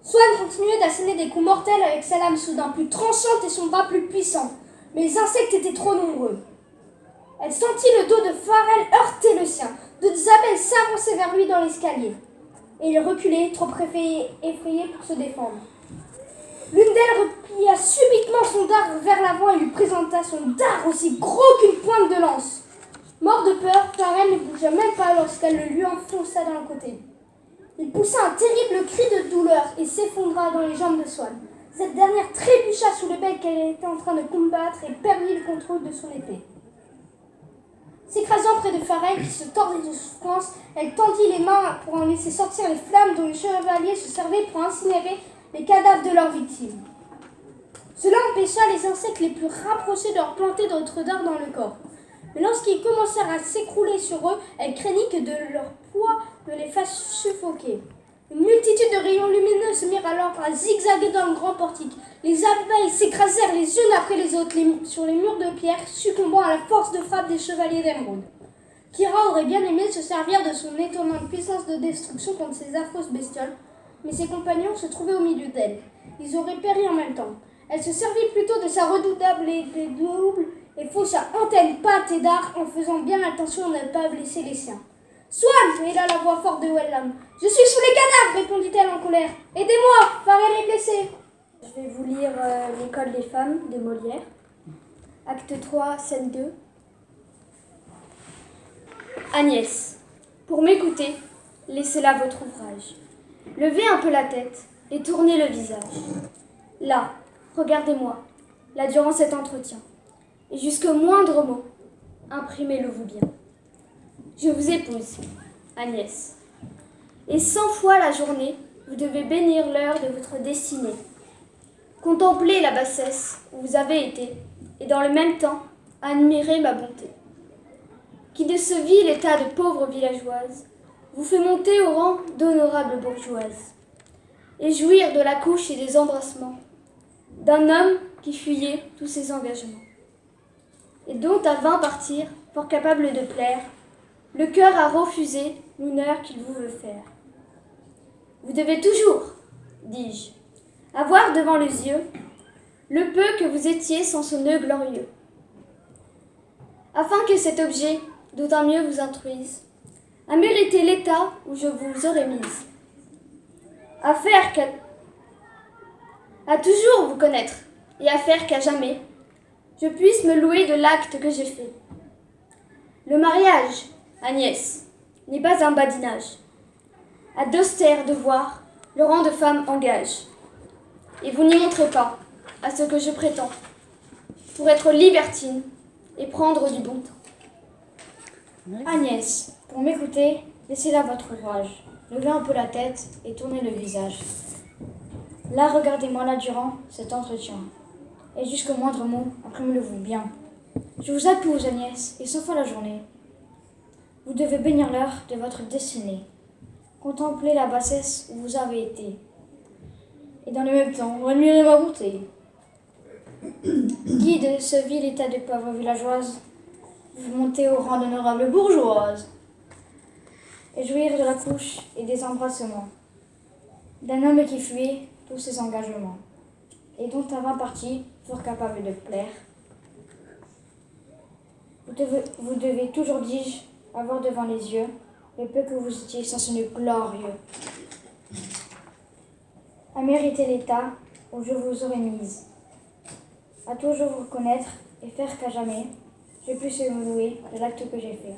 Swann continuait d'asséner des coups mortels avec sa lame soudain plus tranchante et son bras plus puissant, mais les insectes étaient trop nombreux. Elle sentit le dos de Farrell heurter le sien. D'autres abeilles s'avançaient vers lui dans l'escalier. Et il reculait, trop effrayé pour se défendre. L'une d'elles replia subitement son dard vers l'avant et lui présenta son dard aussi gros qu'une pointe de lance. Mort de peur, Farrell ne bougea même pas lorsqu'elle le lui enfonça dans le côté. Il poussa un terrible cri de douleur et s'effondra dans les jambes de Swann. Cette dernière trébucha sous le bec qu'elle était en train de combattre et perdit le contrôle de son épée. S'écrasant près de Farrell qui se tordait de souffrance, elle tendit les mains pour en laisser sortir les flammes dont les chevaliers se servaient pour incinérer les cadavres de leurs victimes. Cela empêcha les insectes les plus rapprochés de leur planter d'autres dards dans le corps. Mais lorsqu'ils commencèrent à s'écrouler sur eux, elle craignit que de leur poids ne les fasse suffoquer. Une multitude de rayons lumineux se mirent alors à zigzaguer dans le grand portique. Les abeilles s'écrasèrent les unes après les autres sur les murs de pierre, succombant à la force de frappe des chevaliers d'émeraude. Kira aurait bien aimé se servir de son étonnante puissance de destruction contre ces affreuses bestioles, mais ses compagnons se trouvaient au milieu d'elle. Ils auraient péri en même temps. Elle se servit plutôt de sa redoutable épée double et faucha antennes, pattes et dards en faisant bien attention à ne pas blesser les siens. « Swann !» héla la voix forte de Wellam. « Je suis sous les cadavres !» répondit-elle en colère. « Aidez-moi, Farrell est blessé !» Je vais vous lire L'école des femmes de Molière. Acte 3, scène 2. Agnès, pour m'écouter, laissez là votre ouvrage. Levez un peu la tête et tournez le visage. Là, regardez-moi, là durant cet entretien. Et jusqu'au moindre mot, imprimez-le-vous bien. Je vous épouse, Agnès. Et 100 fois la journée, vous devez bénir l'heure de votre destinée. Contemplez la bassesse où vous avez été, et dans le même temps, admirez ma bonté. Qui de ce vil état de pauvre villageoise vous fait monter au rang d'honorable bourgeoise, et jouir de la couche et des embrassements d'un homme qui fuyait tous ses engagements, et dont à 20 partir, fort capable de plaire, le cœur a refusé l'honneur qu'il vous veut faire. Vous devez toujours, dis-je, avoir devant les yeux le peu que vous étiez sans ce nœud glorieux, afin que cet objet d'autant mieux vous instruise, à mériter l'état où je vous aurais mise, à toujours vous connaître, et à faire qu'à jamais, je puisse me louer de l'acte que j'ai fait. Le mariage, Agnès, n'est pas un badinage. À d'austères devoirs, le rang de femme engage. Et vous n'y montrez pas, à ce que je prétends, pour être libertine et prendre du bon temps. Agnès, pour m'écouter, laissez là votre ouvrage. Levez un peu la tête et tournez le visage. Là, regardez-moi là durant cet entretien. Et jusqu'au moindre mot, imprimez-le-vous bien. Je vous épouse, Agnès, et 100 fois la journée. Vous devez bénir l'heure de votre destinée. Contemplez la bassesse où vous avez été. Et dans le même temps, admirez ma bonté. Qui de ce vil état de pauvre villageoise vous montez au rang d'honorable bourgeoise, et jouir de la couche et des embrassements d'un homme qui fuyait tous ses engagements, et dont à 20 parties furent capables de plaire. Vous devez toujours, dis-je, avoir devant les yeux le peu que vous étiez sans ce nœud glorieux, à mériter l'état où je vous aurais mise, à toujours vous reconnaître et faire qu'à jamais je puisse me louer de l'acte que j'ai fait.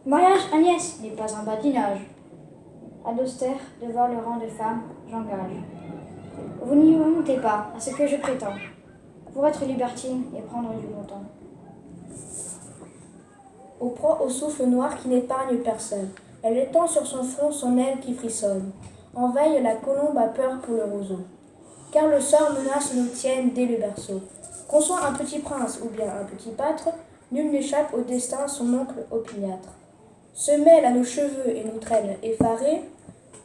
Le mariage, Agnès, n'est pas un badinage. À d'austères devoir le rang de femme, j'engage. Vous n'y montez pas à ce que je prétends, pour être libertine et prendre du bon temps. Au proie au souffle noir qui n'épargne personne, elle étend sur son front son aile qui frissonne. En veille, la colombe a peur pour le roseau, car le sort menace nous tienne dès le berceau. Qu'on soit un petit prince ou bien un petit pâtre, nul n'échappe au destin son oncle opiniâtre. Se mêle à nos cheveux et nous traîne effarés.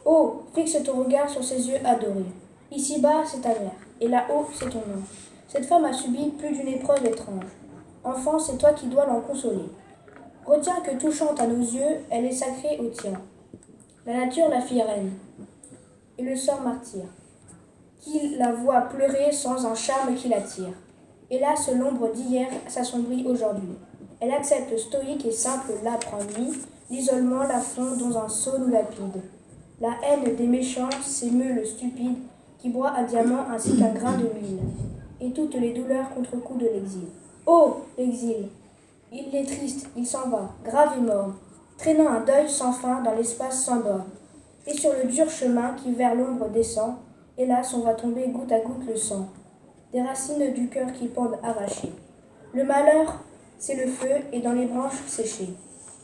Oh, fixe ton regard sur ses yeux adorés. Ici-bas, c'est ta mère, et là-haut, c'est ton nom. Cette femme a subi plus d'une épreuve étrange. Enfant, c'est toi qui dois l'en consoler. Retiens que touchante à nos yeux, elle est sacrée au tien. La nature la fit reine, et le sort martyr. qui la voit pleurer sans un charme qui l'attire. Hélas, l'ombre d'hier s'assombrit aujourd'hui. Elle accepte stoïque et simple l'âpre ennui, l'isolement la fond dans un saune lapide. La haine des méchants s'émeut le stupide, qui broie un diamant ainsi qu'un grain de mine, et toutes les douleurs contre-coups de l'exil. Oh, l'exil! Il est triste, il s'en va, grave et mort, traînant un deuil sans fin dans l'espace sans borne. Et sur le dur chemin qui vers l'ombre descend, hélas, on va tomber goutte à goutte le sang, des racines du cœur qui pendent arrachées. Le malheur, c'est le feu, et dans les branches séchées.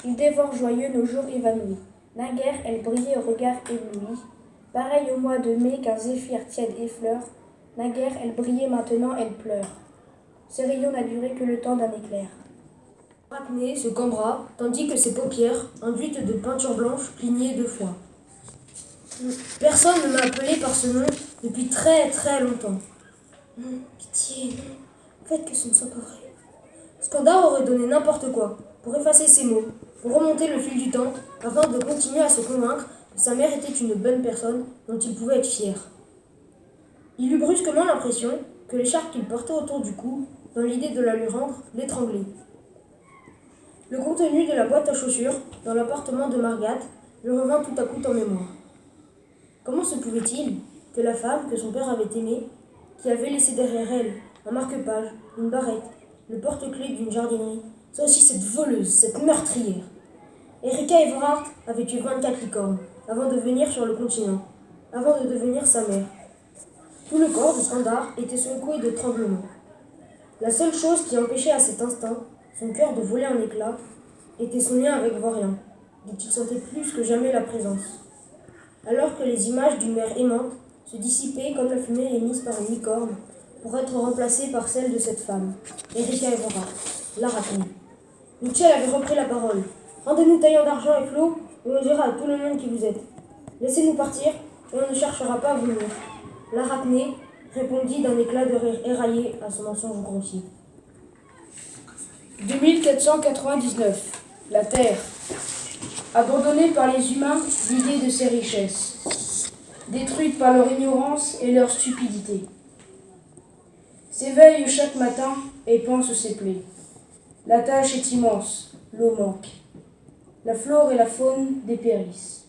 Il dévore joyeux nos jours évanouis. Naguère, elle brillait au regard ébloui. Pareil au mois de mai qu'un zéphyr tiède effleure. Naguère, elle brillait, maintenant elle pleure. Ce rayon n'a duré que le temps d'un éclair. Arachné se cambra, tandis que ses paupières, enduites de peinture blanche, clignaient deux fois. Personne ne m'a appelé par ce nom depuis très très longtemps. Non, pitié, non. Faites que ce ne soit pas vrai. Skandar aurait donné n'importe quoi pour effacer ces mots, pour remonter le fil du temps, afin de continuer à se convaincre que sa mère était une bonne personne dont il pouvait être fier. Il eut brusquement l'impression que l'écharpe qu'il portait autour du cou, dans l'idée de la lui rendre, l'étranglait. Le contenu de la boîte à chaussures, dans l'appartement de Margat, lui revint tout à coup en mémoire. Comment se pouvait-il que la femme que son père avait aimée, qui avait laissé derrière elle un marque-page, une barrette, le porte-clés d'une jardinerie, soit aussi cette voleuse, cette meurtrière? Erika Everhart avait tué 24 licornes avant de venir sur le continent, avant de devenir sa mère. Tout le corps de Skandar était secoué de tremblements. La seule chose qui empêchait à cet instant son cœur de voler en éclats était son lien avec Vorian, dont il sentait plus que jamais la présence. Alors que les images d'une mère aimante se dissipaient comme la fumée émise par une licorne pour être remplacée par celle de cette femme, Erika Everhart, l'Arachné. Mitchell avait repris la parole. Rendez-nous taillant d'argent et flot, et on dira à tout le monde qui vous êtes. Laissez-nous partir, et on ne cherchera pas à vous nuire. L'Arachné répondit d'un éclat de rire éraillé à son mensonge grossier. 2499. La Terre. Abandonnée par les humains, vidée de ses richesses. Détruite par leur ignorance et leur stupidité. S'éveille chaque matin et pense ses plaies. La tâche est immense, l'eau manque. La flore et la faune dépérissent.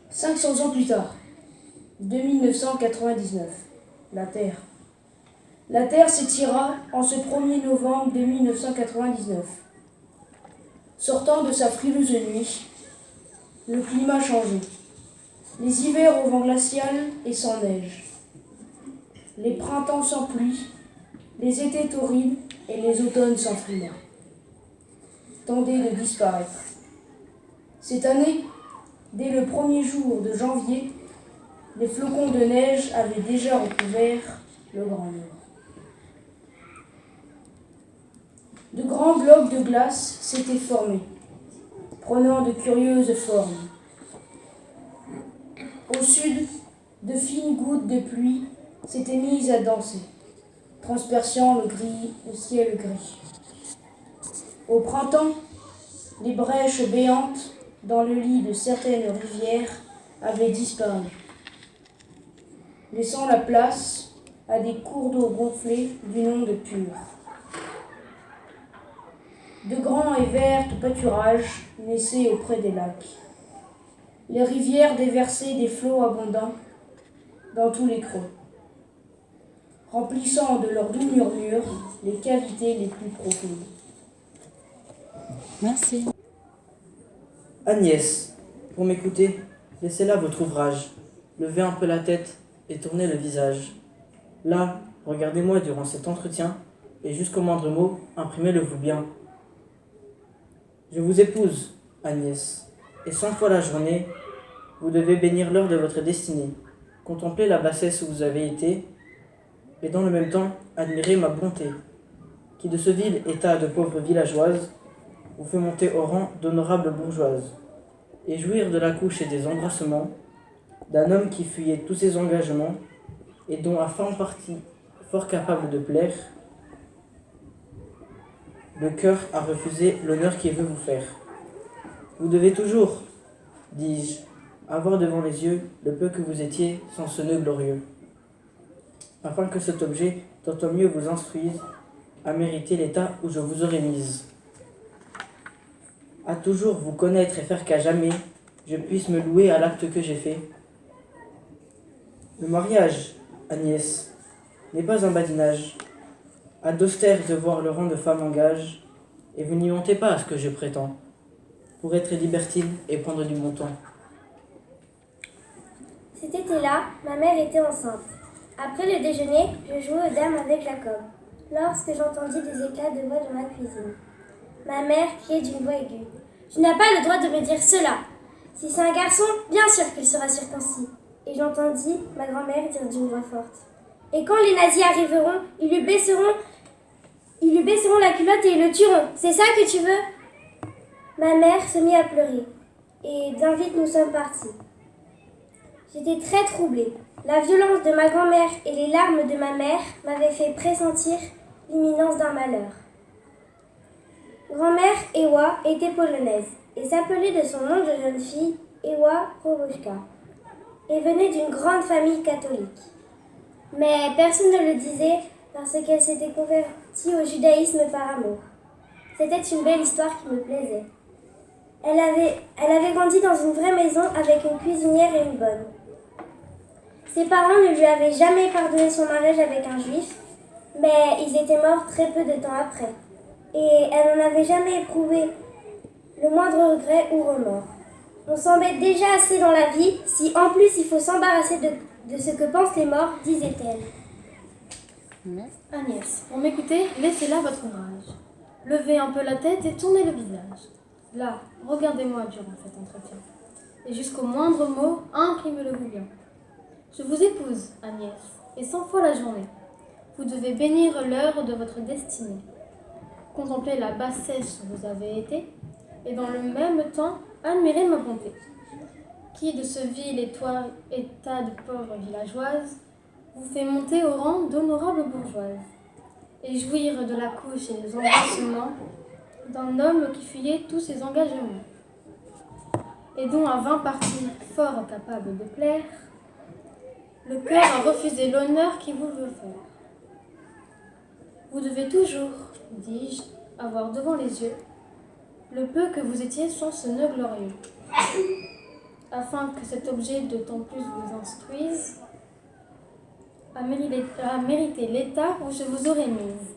500 ans plus tard, 2999. La Terre. La Terre s'étira en ce 1er novembre 1999. Sortant de sa frileuse nuit, le climat changeait. Les hivers au vent glacial et sans neige. Les printemps sans pluie, les étés torrides et les automnes sans frimas tendaient de disparaître. Cette année, dès le 1er jour de janvier, les flocons de neige avaient déjà recouvert le Grand Nord. De grands blocs de glace s'étaient formés, prenant de curieuses formes. Au sud, de fines gouttes de pluie s'étaient mises à danser, transperçant le ciel gris. Au printemps, les brèches béantes dans le lit de certaines rivières avaient disparu, laissant la place à des cours d'eau gonflés d'une onde pure. De grands et verts pâturages naissaient auprès des lacs. Les rivières déversaient des flots abondants dans tous les creux, remplissant de leurs doux murmures les cavités les plus profondes. Merci. Agnès, pour m'écouter, laissez là votre ouvrage, levez un peu la tête et tournez le visage. Là, regardez-moi durant cet entretien, et jusqu'au moindre mot, imprimez-le-vous bien. Je vous épouse, Agnès, et 100 fois la journée, vous devez bénir l'heure de votre destinée, contempler la bassesse où vous avez été, et dans le même temps, admirer ma bonté, qui de ce vil état de pauvre villageoise, vous fait monter au rang d'honorable bourgeoise, et jouir de la couche et des embrassements d'un homme qui fuyait tous ses engagements, et dont à fin partie, fort capable de plaire, le cœur a refusé l'honneur qu'il veut vous faire. Vous devez toujours, dis-je, avoir devant les yeux le peu que vous étiez sans ce nœud glorieux, afin que cet objet, d'autant mieux vous instruise à mériter l'état où je vous aurai mise. À toujours vous connaître et faire qu'à jamais je puisse me louer à l'acte que j'ai fait. Le mariage, Agnès, n'est pas un badinage. À d'austères devoirs le rang de femme engage, et vous n'y montez pas à ce que je prétends, pour être libertine et prendre du bon temps. Cet été-là, ma mère était enceinte. Après le déjeuner, je jouais aux dames avec Jacob, lorsque j'entendis des éclats de voix dans la cuisine. Ma mère criait d'une voix aiguë. « Tu n'as pas le droit de me dire cela. Si c'est un garçon, bien sûr qu'il sera circoncis. » Et j'entendis ma grand-mère dire d'une voix forte. « Et quand les nazis arriveront, ils lui baisseront la culotte et ils le tueront. C'est ça que tu veux ?» Ma mère se mit à pleurer. Et d'un vite, nous sommes partis. J'étais très troublée. La violence de ma grand-mère et les larmes de ma mère m'avaient fait pressentir l'imminence d'un malheur. Grand-mère Ewa était polonaise et s'appelait de son nom de jeune fille Ewa Proboszka et venait d'une grande famille catholique. Mais personne ne le disait parce qu'elle s'était convertie au judaïsme par amour. C'était une belle histoire qui me plaisait. Elle avait grandi dans une vraie maison avec une cuisinière et une bonne. Ses parents ne lui avaient jamais pardonné son mariage avec un juif, mais ils étaient morts très peu de temps après. Et elle n'en avait jamais éprouvé le moindre regret ou remords. On s'embête déjà assez dans la vie, si en plus il faut s'embarrasser de ce que pensent les morts, disait-elle. Agnès, pour m'écouter, laissez là votre ouvrage. Levez un peu la tête et tournez le visage. Là, regardez-moi durant cet entretien. Et jusqu'au moindre mot, imprimez-le-vous bien. Je vous épouse, Agnès, et 100 fois la journée. Vous devez bénir l'heure de votre destinée. Contempler la bassesse où vous avez été, et dans le même temps, admirer ma bonté. Qui de ce vil état de pauvre villageoise vous fait monter au rang d'honorable bourgeoise, et jouir de la couche et des embrassements d'un homme qui fuyait tous ses engagements, et dont à 20 parties fort capable de plaire, le cœur a refusé l'honneur qui vous veut faire. Vous devez toujours, dis-je, avoir devant les yeux le peu que vous étiez sans ce nœud glorieux, afin que cet objet d'autant plus vous instruise à mériter l'état où je vous aurai mise,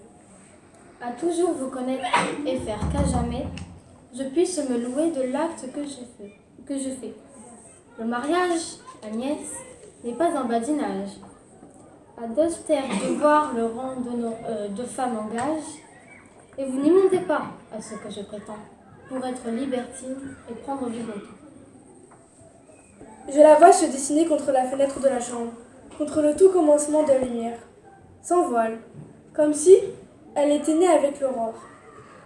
à toujours vous connaître et faire qu'à jamais je puisse me louer de l'acte que je fais. Le mariage, Agnès, n'est pas un badinage. À d'austères devoirs le rang de femme engage, et vous n'y montez pas à ce que je prétends, pour être libertine et prendre du bon temps. Je la vois se dessiner contre la fenêtre de la chambre, contre le tout commencement de la lumière, sans voile, comme si elle était née avec l'aurore.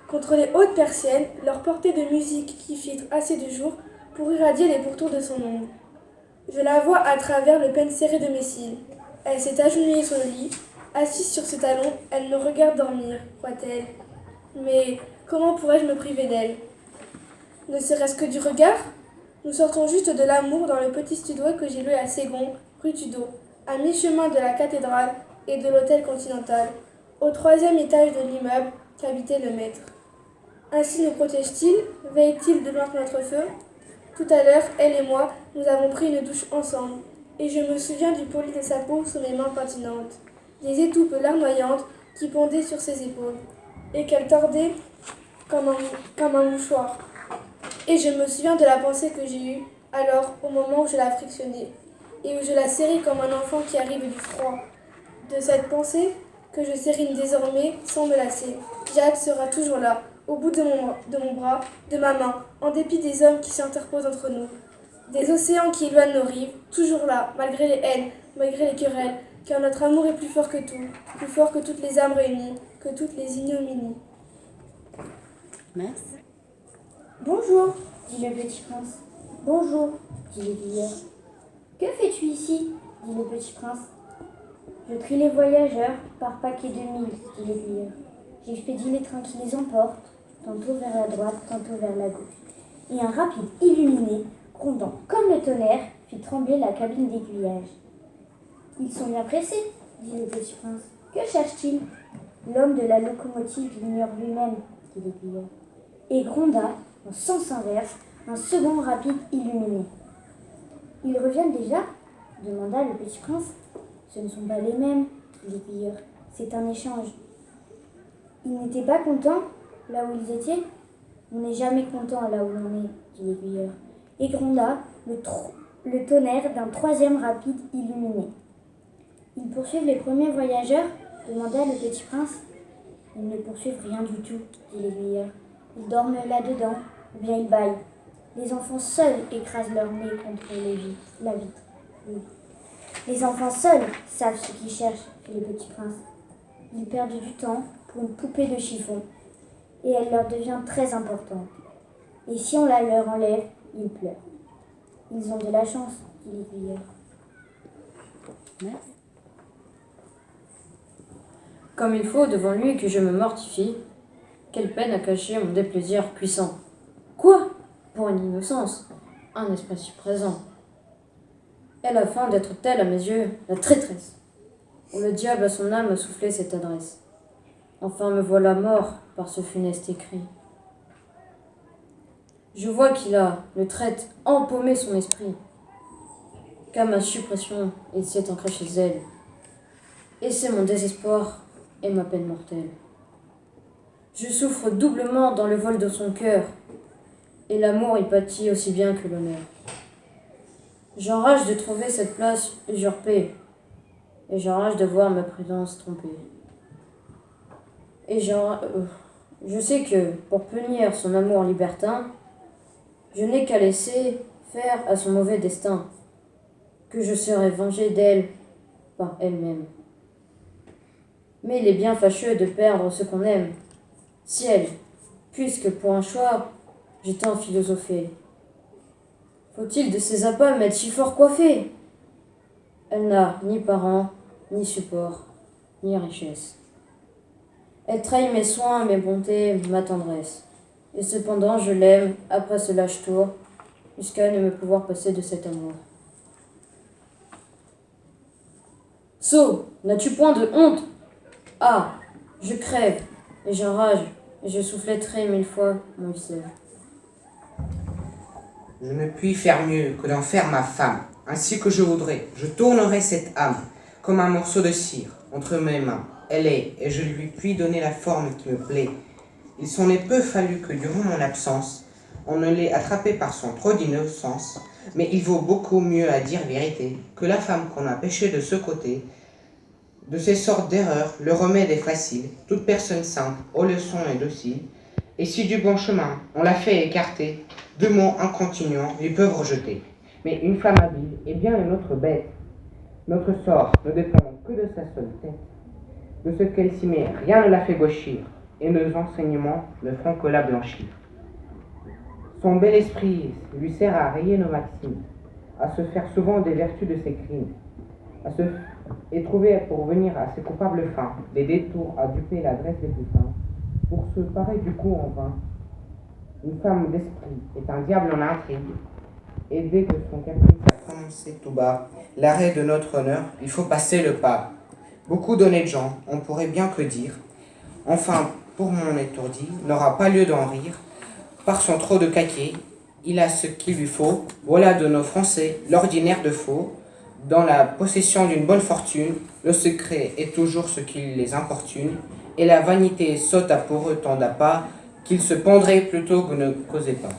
Contre les hautes persiennes, leur portée de musique qui filtre assez de jour pour irradier les pourtours de son ombre. Je la vois à travers le peigne serré de mes cils. Elle s'est agenouillée sur le lit, assise sur ses talons, elle me regarde dormir, croit-elle. Mais comment pourrais-je me priver d'elle? Ne serait-ce que du regard? Nous sortons juste de l'amour dans le petit studio que j'ai loué à Ségon, rue Tudo, à mi-chemin de la cathédrale et de l'hôtel Continental, au 3e étage de l'immeuble qu'habitait le maître. Ainsi nous protège-t-il, veille-t-il devant notre feu? Tout à l'heure, elle et moi, nous avons pris une douche ensemble, et je me souviens du poli de sa peau sous mes mains patinantes, des étoupes larmoyantes qui pendaient sur ses épaules, et qu'elle tordait comme un mouchoir. Et je me souviens de la pensée que j'ai eue alors, au moment où je la frictionnais, et où je la serrais comme un enfant qui arrive du froid. De cette pensée que je sérine désormais sans me lasser. Jacques sera toujours là, au bout de mon bras, de ma main, en dépit des hommes qui s'interposent entre nous. Des océans qui éloignent nos rives, toujours là, malgré les haines, malgré les querelles, car notre amour est plus fort que tout, plus fort que toutes les âmes réunies, que toutes les ignominies. Merci. Bonjour, dit le petit prince. Bonjour, dit l'aiguilleur. Que fais-tu ici, dit le petit prince. Je trie les voyageurs par paquet de mille, dit l'aiguilleur. J'expédie les trains qui les emportent, tantôt vers la droite, tantôt vers la gauche. Et un rapide illuminé grondant comme le tonnerre, fit trembler la cabine d'aiguillage. « Ils sont bien pressés, dit le petit prince. Que cherche-t-il » L'homme de la locomotive l'ignore lui-même, dit l'aiguilleur, et gronda, en sens inverse, un second rapide illuminé. « Ils reviennent déjà » demanda le petit prince. « Ce ne sont pas les mêmes, dit l'aiguilleur. C'est un échange. » Ils n'étaient pas contents là où ils étaient ? On n'est jamais content là où l'on est, dit l'aiguilleur, et gronda le tonnerre d'un troisième rapide illuminé. Ils poursuivent les premiers voyageurs ? Demanda le petit prince. Ils ne poursuivent rien du tout, dit l'aiguilleur. Ils dorment là-dedans, ou bien ils bâillent. Les enfants seuls écrasent leur nez contre la vitre. Oui. Les enfants seuls savent ce qu'ils cherchent, fit le petit prince. Ils perdent du temps pour une poupée de chiffon, et elle leur devient très importante. Et si on la leur enlève, ils pleurent. Ils ont de la chance, dit l'aiguilleur. Merci. Comme il faut devant lui que je me mortifie, quelle peine à cacher mon déplaisir puissant. Quoi ? Pour une innocence, un esprit si présent. Elle a faim d'être telle à mes yeux, la traîtresse. Où le diable à son âme a soufflé cette adresse. Enfin me voilà mort par ce funeste écrit. Je vois qu'il a, le traître, empaumé son esprit. Qu'à ma suppression, il s'est ancré chez elle. Et c'est mon désespoir et ma peine mortelle. Je souffre doublement dans le vol de son cœur, et l'amour y pâtit aussi bien que l'honneur. J'enrage de trouver cette place usurpée, et j'enrage de voir ma prudence trompée. Et je sais que, pour punir son amour libertin, je n'ai qu'à laisser faire à son mauvais destin, que je serai vengé d'elle par elle-même. Mais il est bien fâcheux de perdre ce qu'on aime. Ciel, puisque pour un choix, j'ai tant philosophé. Faut-il de ces appâts m'être si fort coiffé ? Elle n'a ni parents, ni support, ni richesse. Elle trahit mes soins, mes bontés, ma tendresse. Et cependant je l'aime après ce lâche tour, jusqu'à ne me pouvoir passer de cet amour. Sot, n'as-tu point de honte ? Ah, je crève, et j'enrage, et je souffletterai 1000 fois mon visage. Je ne puis faire mieux que d'en faire ma femme, ainsi que je voudrais. Je tournerai cette âme, comme un morceau de cire, entre mes mains. Elle est, et je lui puis donner la forme qui me plaît. Il s'en est peu fallu que durant mon absence, on ne l'ait attrapé par son trop d'innocence, mais il vaut beaucoup mieux à dire vérité, que la femme qu'on a pêchée de ce côté. De ces sortes d'erreurs, le remède est facile, toute personne simple, aux leçons et docile, et si du bon chemin on l'a fait écarter, 2 mots incontinuants lui peuvent rejeter. Mais une femme habile est bien une autre bête. Notre sort ne dépend que de sa seule tête. De ce qu'elle s'y met, rien ne la fait gauchir, et nos enseignements ne feront que la blanchir. Son bel esprit lui sert à rayer nos maximes, à se faire souvent des vertus de ses crimes, et trouver pour venir à ses coupables fins des détours à duper l'adresse des plus fins, pour se parer du coup en vain. Une femme d'esprit est un diable en intrigue, et dès que son caprice a prononcé tout bas l'arrêt de notre honneur, il faut passer le pas. Beaucoup d'honnêtes gens, on pourrait bien que dire, enfin, pour mon étourdi, n'aura pas lieu d'en rire, par son trop de caquet, il a ce qu'il lui faut, voilà de nos Français l'ordinaire de faux. Dans la possession d'une bonne fortune, le secret est toujours ce qui les importune, et la vanité saute à pour eux tant d'appâts qu'ils se pendraient plutôt que ne causaient pas.